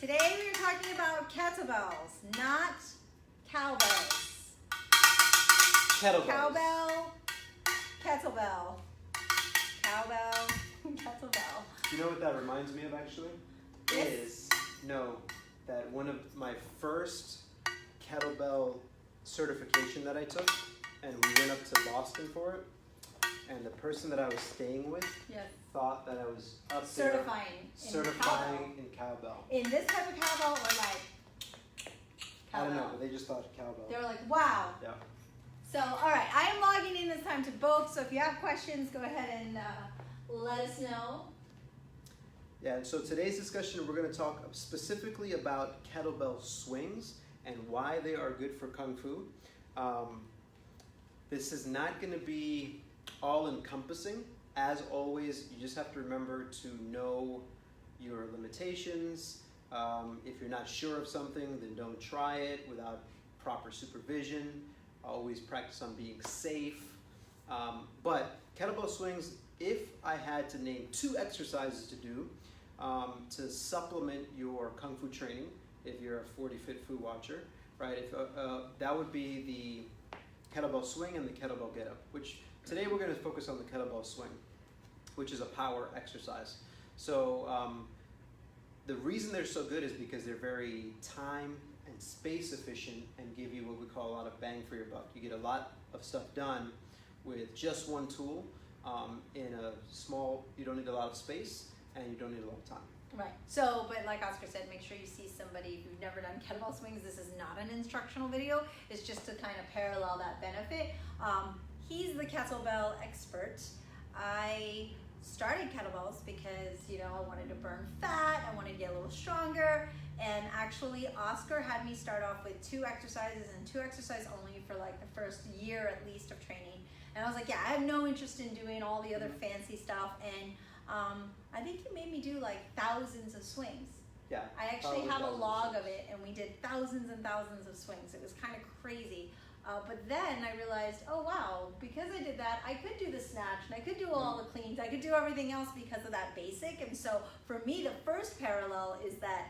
Today we are talking about kettlebells, not cowbells. Kettle Bells. Cowbell, kettlebell. Cowbell, kettlebell. You know what that reminds me of actually? Yes. That one of my first kettlebell certification that I took, and we went up to Boston for it, and the person that I was staying with thought that I was up certifying in cowbell. In this type of cowbell or like cowbell? I don't know, but they just thought cowbell. They were like, wow. Yeah. So, all right, I am logging in this time to both, so if you have questions, go ahead and let us know. Yeah, and so today's discussion, we're going to talk specifically about kettlebell swings and why they are good for Kung Fu. This is not going to be all-encompassing. As always, you just have to remember to know your limitations. If you're not sure of something, then don't try it without proper supervision. Always practice on being safe. But kettlebell swings, if I had to name 2 exercises to do to supplement your Kung Fu training, if you're a 40 Fit Fu watcher, right? That would be the kettlebell swing and the kettlebell get up, which today we're going to focus on the kettlebell swing, which is a power exercise. So the reason they're so good is because they're very time and space efficient and give you what we call a lot of bang for your buck. You get a lot of stuff done with just one tool in a small, you don't need a lot of space and you don't need a lot of time. Right. So, but like Oscar said, make sure you see somebody who's never done kettlebell swings. This is not an instructional video. It's just to kind of parallel that benefit. He's the kettlebell expert. I started kettlebells because, I wanted to burn fat. I wanted to get a little stronger. And actually, Oscar had me start off with 2 exercises and 2 exercises only for like the first year at least of training. And I was like, yeah, I have no interest in doing all the other fancy stuff. And I think he made me do like thousands of swings. Yeah. I actually have a log of it, and we did thousands and thousands of swings. It was kind of crazy. But then I realized, oh wow, because I did that, I could do the snatch, and I could do all the cleans, I could do everything else because of that basic. And so for me, the first parallel is that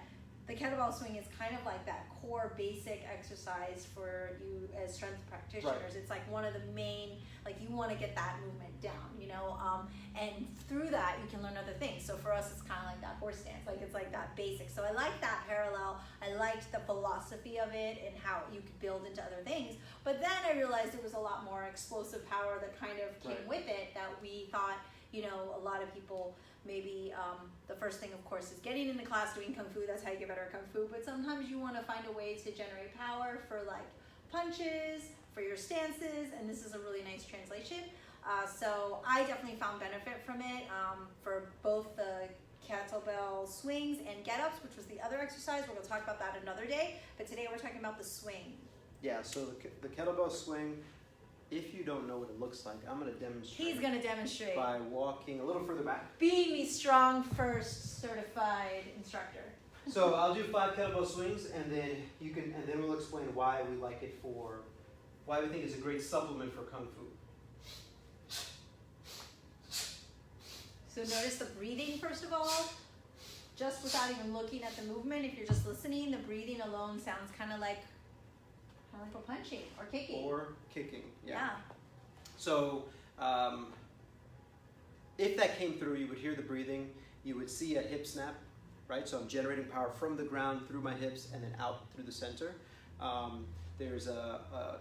the kettlebell swing is kind of like that core basic exercise for you as strength practitioners. Right. It's like one of the main, like you want to get that movement down, and through that you can learn other things. So for us, it's kind of like that horse stance, like it's like that basic. So I like that parallel. I liked the philosophy of it and how you could build into other things. But then I realized there was a lot more explosive power that kind of came with it that we thought, a lot of people maybe the first thing, of course, is getting into class doing Kung Fu. That's how you get better at Kung Fu. But sometimes you want to find a way to generate power for like punches, for your stances, and this is a really nice translation. So I definitely found benefit from it for both the kettlebell swings and get-ups, which was the other exercise. We're going to talk about that another day. But today we're talking about the swing. Yeah, so the kettlebell swing, if you don't know what it looks like, I'm going to demonstrate. He's going to demonstrate. By walking a little further back. Be me strong first certified instructor. So I'll do 5 kettlebell swings, and then we'll explain why we like it why we think it's a great supplement for Kung Fu. So notice the breathing, first of all, just without even looking at the movement. If you're just listening, the breathing alone sounds kind of like we're punching or kicking. Or kicking, yeah. So if that came through, you would hear the breathing. You would see a hip snap, right? So I'm generating power from the ground through my hips and then out through the center. There's a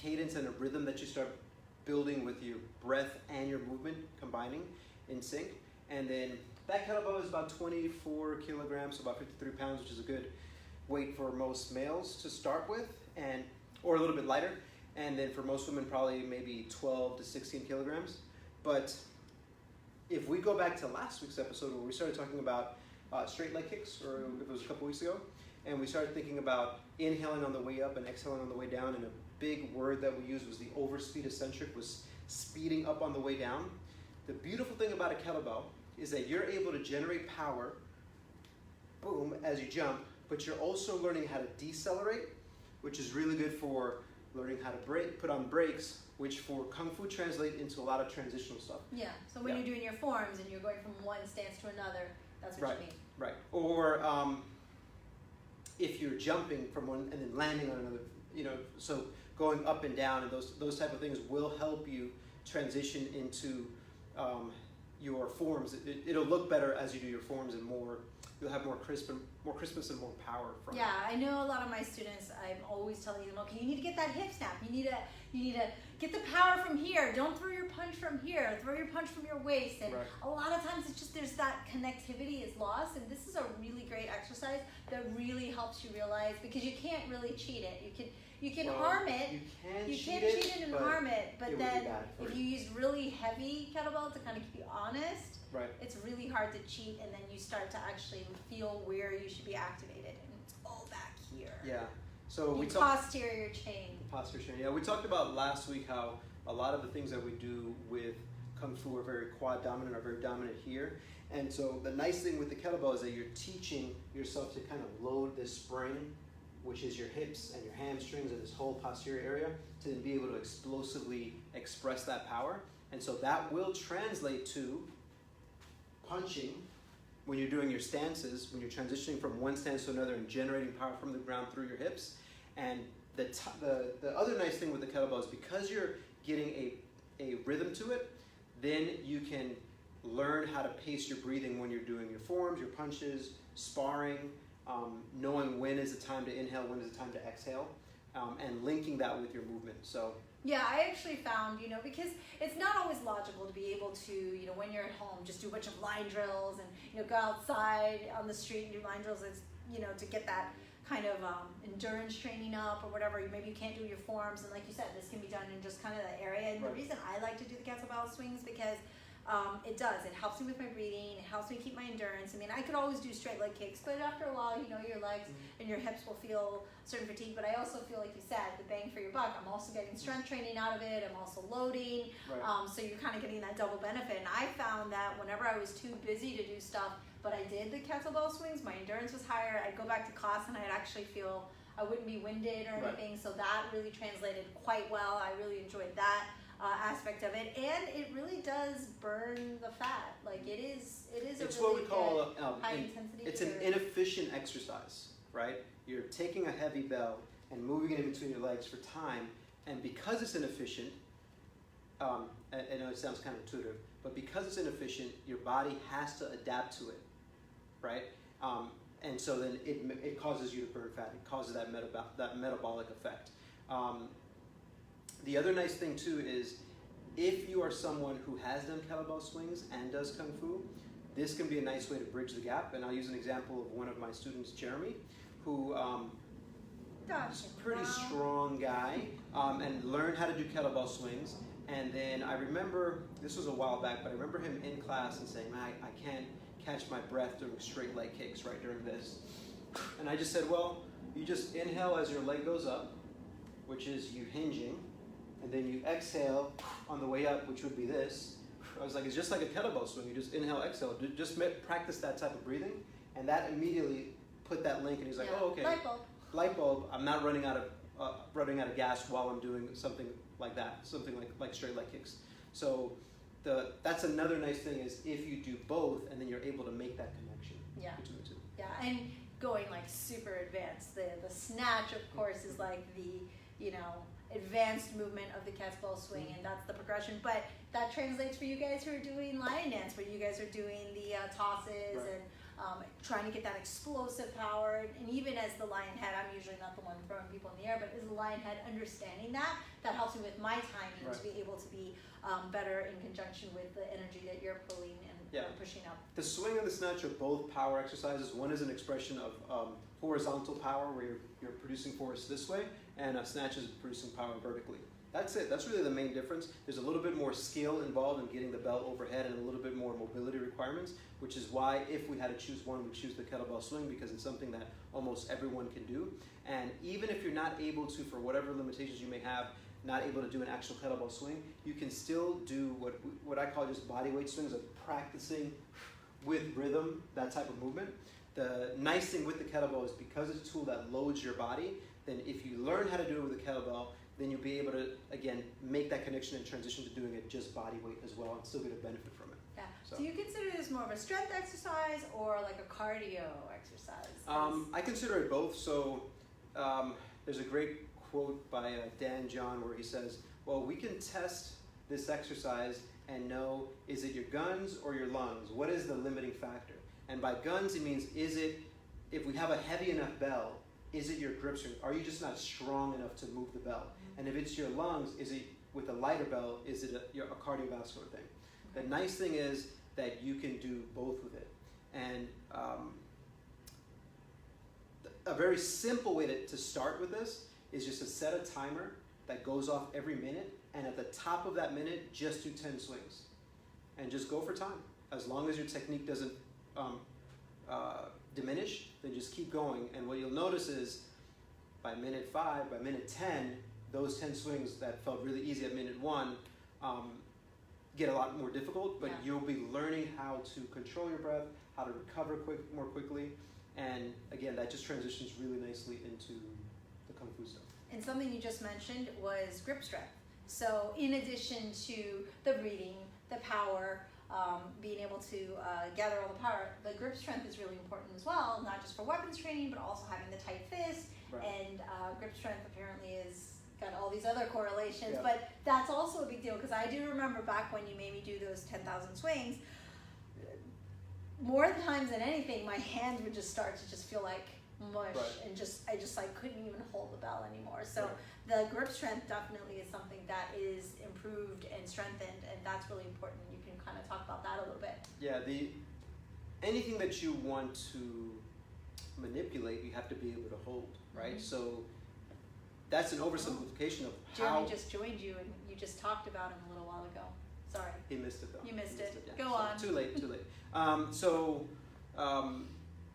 cadence and a rhythm that you start building with your breath and your movement combining in sync. And then that kettlebell is about 24 kilograms, so about 53 pounds, which is a good weight for most males to start with, or a little bit lighter. And then for most women, probably maybe 12 to 16 kilograms. But if we go back to last week's episode where we started talking about straight leg kicks, or it was a couple weeks ago, and we started thinking about inhaling on the way up and exhaling on the way down, and a big word that we used was the overspeed eccentric, was speeding up on the way down. The beautiful thing about a kettlebell is that you're able to generate power, boom, as you jump, but you're also learning how to decelerate, which is really good for learning how to put on brakes, which for Kung Fu translate into a lot of transitional stuff. Yeah, so when you're doing your forms and you're going from one stance to another, that's what you mean. Right. Or if you're jumping from one and then landing on another, you know, so going up and down and those type of things will help you transition into your forms. It'll look better as you do your forms, and you'll have more crispness and more power from it. Yeah, I know a lot of my students, I'm always telling them, okay, you need to get that hip snap. You need to get the power from here. Don't throw your punch from here. Throw your punch from your waist. And right. a lot of times it's just there's that connectivity is lost. And this is a really great exercise that really helps you realize, because you can't really cheat it. You can harm it. You can cheat it and harm it, but then if you use really heavy kettlebell to kind of keep you honest, right. it's really hard to cheat, and then you start to actually feel where you should be activated, and it's all back here. Yeah. So we posterior chain. Posterior chain. Yeah, we talked about last week how a lot of the things that we do with Kung Fu are very quad dominant, are very dominant here. And so the nice thing with the kettlebell is that you're teaching yourself to kind of load this spring, which is your hips and your hamstrings and this whole posterior area, to then be able to explosively express that power. And so that will translate to punching when you're doing your stances, when you're transitioning from one stance to another and generating power from the ground through your hips. And the other nice thing with the kettlebell is because you're getting a rhythm to it, then you can learn how to pace your breathing when you're doing your forms, your punches, sparring, knowing when is the time to inhale, when is the time to exhale, and linking that with your movement. So yeah, I actually found, because it's not always logical to be able to, when you're at home, just do a bunch of line drills and, go outside on the street and do line drills, to get that kind of endurance training up or whatever. Maybe you can't do your forms, and like you said, this can be done in just kind of that area. And right. The reason I like to do the kettlebell swings because it helps me with my breathing, it helps me keep my endurance. I mean, I could always do straight leg kicks, but after a while, your legs and your hips will feel certain fatigue. But I also feel, like you said, the bang for your buck. I'm also getting strength training out of it. I'm also loading. Right. So you're kind of getting that double benefit. And I found that whenever I was too busy to do stuff, but I did the kettlebell swings, my endurance was higher. I'd go back to class and I'd actually feel I wouldn't be winded or anything. Right. So that really translated quite well. I really enjoyed that aspect of it, and it really does burn the fat. Like it is it's a really what we call high intensity. It's an inefficient exercise, right? You're taking a heavy bell and moving it in between your legs for time, and because it's inefficient, I know it sounds counterintuitive, but because it's inefficient, your body has to adapt to it, right? And so then it causes you to burn fat. It causes that metabolic effect. The other nice thing too is if you are someone who has done kettlebell swings and does Kung Fu, this can be a nice way to bridge the gap. And I'll use an example of one of my students, Jeremy, who is a pretty strong guy and learned how to do kettlebell swings. And then I remember, this was a while back, but I remember him in class and saying, I can't catch my breath doing straight leg kicks right during this. And I just said, well, you just inhale as your leg goes up, which is you hinging, and then you exhale on the way up, which would be this. I was like, it's just like a kettlebell swing. You just inhale, exhale. Just practice that type of breathing, and that immediately put that link. And he's like, oh, okay. Light bulb. I'm not running out of gas while I'm doing something like that, something like straight leg kicks. So that's another nice thing is if you do both, and then you're able to make that connection between the two. Yeah, and going like super advanced. The snatch, of course, is like the advanced movement of the kettlebell swing, and that's the progression. But that translates for you guys who are doing lion dance, where you guys are doing the tosses and trying to get that explosive power. And even as the lion head, I'm usually not the one throwing people in the air, but as the lion head, understanding that helps me with my timing to be able to be better in conjunction with the energy that you're pulling and pushing up. The swing and the snatch are both power exercises. One is an expression of horizontal power, where you're producing force this way, and a snatch is producing power vertically. That's it. That's really the main difference. There's a little bit more skill involved in getting the bell overhead and a little bit more mobility requirements, which is why if we had to choose one, we'd choose the kettlebell swing, because it's something that almost everyone can do. And even if you're not able to, for whatever limitations you may have, not able to do an actual kettlebell swing, you can still do what I call just body weight swings, of practicing with rhythm, that type of movement. The nice thing with the kettlebell is because it's a tool that loads your body, then if you learn how to do it with a kettlebell, then you'll be able to, again, make that connection and transition to doing it just body weight as well and still get a benefit from it. Yeah, So you consider this more of a strength exercise or like a cardio exercise? I consider it both. So there's a great quote by Dan John where he says, well, we can test this exercise and know, is it your guns or your lungs? What is the limiting factor? And by guns, it means, if we have a heavy enough bell, is it your grip strength? Are you just not strong enough to move the bell? And if it's your lungs, is it with a lighter bell, is it a cardiovascular thing? The nice thing is that you can do both with it. And a very simple way to start with this is just to set a timer that goes off every minute, and at the top of that minute, just do 10 swings. And just go for time. As long as your technique doesn't diminish, then just keep going. And what you'll notice is, by minute 5, by minute 10, those 10 swings that felt really easy at minute 1 get a lot more difficult, but you'll be learning how to control your breath, how to recover more quickly, and again, that just transitions really nicely into the Kung Fu stuff. And something you just mentioned was grip strength. So in addition to the breathing, the power, being able to gather all the power, the grip strength is really important as well, not just for weapons training, but also having the tight fist. Right. And grip strength apparently is got all these other correlations, but that's also a big deal, because I do remember back when you made me do those 10,000 swings, more times than anything, my hands would just start to just feel like mush, and I just like couldn't even hold the bell anymore. So the grip strength definitely is something that is improved and strengthened, and that's really important. You can kind of talk about that a little bit. Yeah, anything that you want to manipulate, you have to be able to hold, right? So that's an oversimplification of how... Jeremy just joined you, and you just talked about him a little while ago. Sorry. He missed it, though. You missed it. Yeah. Go on. Too late.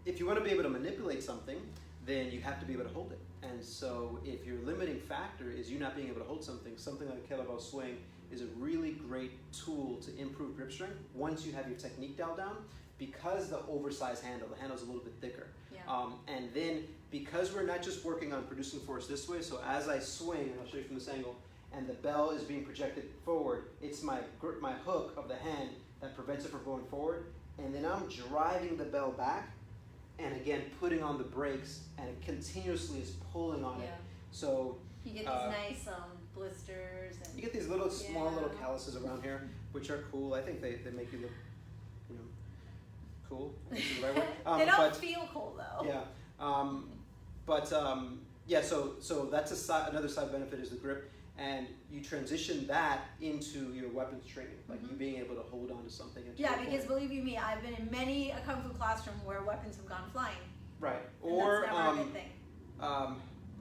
If you want to be able to manipulate something, then you have to be able to hold it. And so if your limiting factor is you not being able to hold something like a kettlebell swing is a really great tool to improve grip strength once you have your technique dialed down, because the oversized handle, the handle's a little bit thicker. Yeah. And then because we're not just working on producing force this way, so as I swing, and I'll show you from this angle, and the bell is being projected forward, it's my hook of the hand that prevents it from going forward, and then I'm driving the bell back, and again putting on the brakes, and it continuously is pulling on it. So you get these nice blisters, and you get these little small little calluses around here, which are cool. I think they make you look, cool. I guess is the right word. They don't feel cool though. Yeah. So that's another side benefit is the grip, and you transition that into your weapons training, like you being able to hold on to something. Because believe you me, I've been in many a Kung Fu classroom where weapons have gone flying. Right. And or that's never a good thing.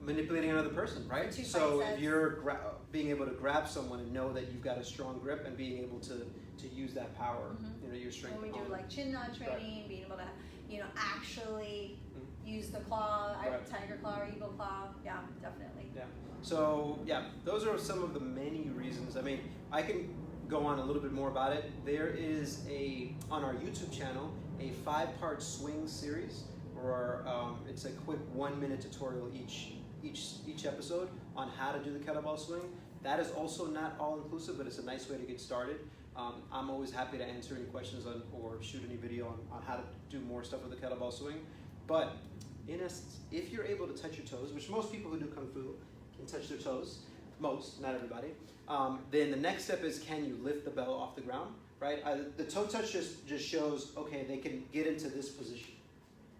Manipulating another person, right? So if you're being able to grab someone and know that you've got a strong grip, and being able to use that power, your strength. When we do like chin knot training, being able to, actually use the claw, tiger claw or eagle claw. Yeah, definitely. Yeah. So those are some of the many reasons. I mean, I can go on a little bit more about it. There is on our YouTube channel a 5-part swing series, or it's a quick 1-minute tutorial each episode on how to do the kettlebell swing. That is also not all inclusive, but it's a nice way to get started. I'm always happy to answer any questions or shoot any video on how to do more stuff with the kettlebell swing. But in essence, if you're able to touch your toes, which most people who do Kung Fu can touch their toes, not everybody, then the next step is, can you lift the bell off the ground, right? The toe touch just shows, okay, they can get into this position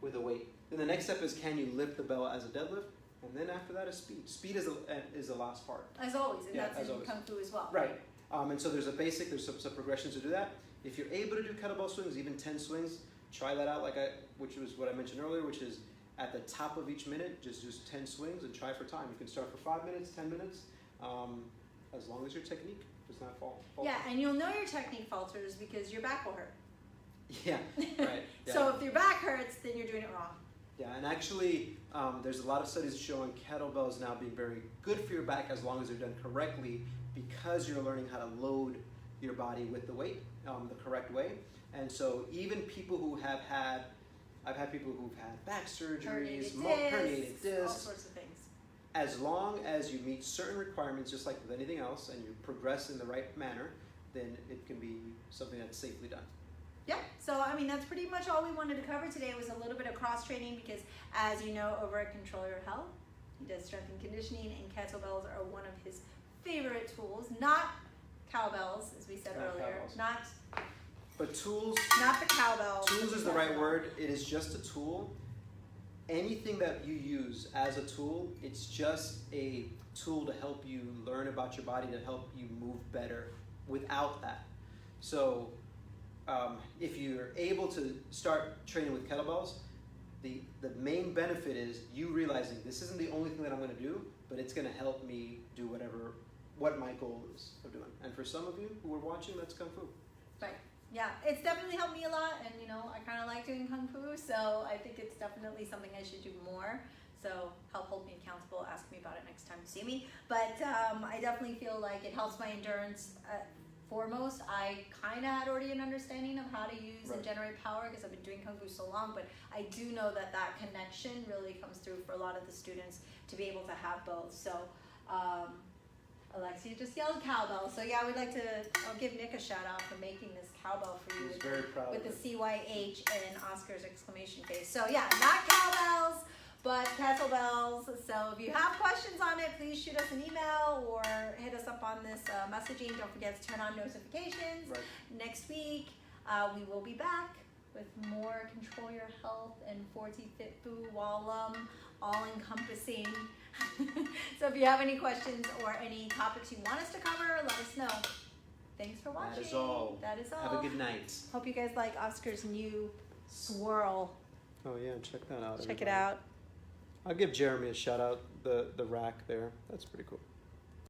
with a weight. Then the next step is, can you lift the bell as a deadlift? And then after that is speed. Speed is the last part. As always, and that's in Kung Fu as well. Right. And so there's some progressions to do that. If you're able to do kettlebell swings, even 10 swings, try that out, which was what I mentioned earlier, which is at the top of each minute, just do 10 swings and try for time. You can start for 5 minutes, 10 minutes, as long as your technique does not fall. Yeah, and you'll know your technique falters because your back will hurt. Yeah, right. Yeah. So if your back hurts, then you're doing it wrong. Yeah, and actually, there's a lot of studies showing kettlebells now being very good for your back as long as they're done correctly, because you're learning how to load your body with the weight the correct way. And so even people who I've had people who've had back surgeries, herniated discs, all sorts of things. As long as you meet certain requirements, just like with anything else, and you progress in the right manner, then it can be something that's safely done. Yeah, so I mean that's pretty much all we wanted to cover today. Was a little bit of cross training because, as you know, over at Control Your Health, he does strength and conditioning, and kettlebells are one of his favorite tools. Not cowbells, as we said earlier. Cowbells. But tools. Not the cowbell. Tools is the right word. It is just a tool. Anything that you use as a tool, it's just a tool to help you learn about your body, to help you move better without that. So if you're able to start training with kettlebells, the main benefit is you realizing this isn't the only thing that I'm going to do, but it's going to help me do what my goal is of doing. And for some of you who are watching, that's Kung Fu. Right. Yeah, it's definitely helped me a lot, and I kind of like doing Kung Fu, so I think it's definitely something I should do more. So help hold me accountable, ask me about it next time you see me. But I definitely feel like it helps my endurance. Foremost, I kind of had already an understanding of how to use and generate power because I've been doing Kung Fu so long, but I do know that connection really comes through for a lot of the students to be able to have both. So Alexia just yelled cowbell. So yeah, I'll give Nick a shout out for making this cowbell for you. He's very proud with of the CYH and Oscar's exclamation face. So yeah, not cowbells, but kettlebells. So if you have questions on it, please shoot us an email or hit us up on this messaging. Don't forget to turn on notifications. Right. Next week, we will be back with more Control Your Health and 40 Fit Fu Wah Lum, all-encompassing. So if you have any questions or any topics you want us to cover, let us know. Thanks for watching. That is all. That is all. Have a good night. Hope you guys like Oscar's new swirl. Oh yeah, check that out. Check it out. I'll give Jeremy a shout out, the rack there. That's pretty cool.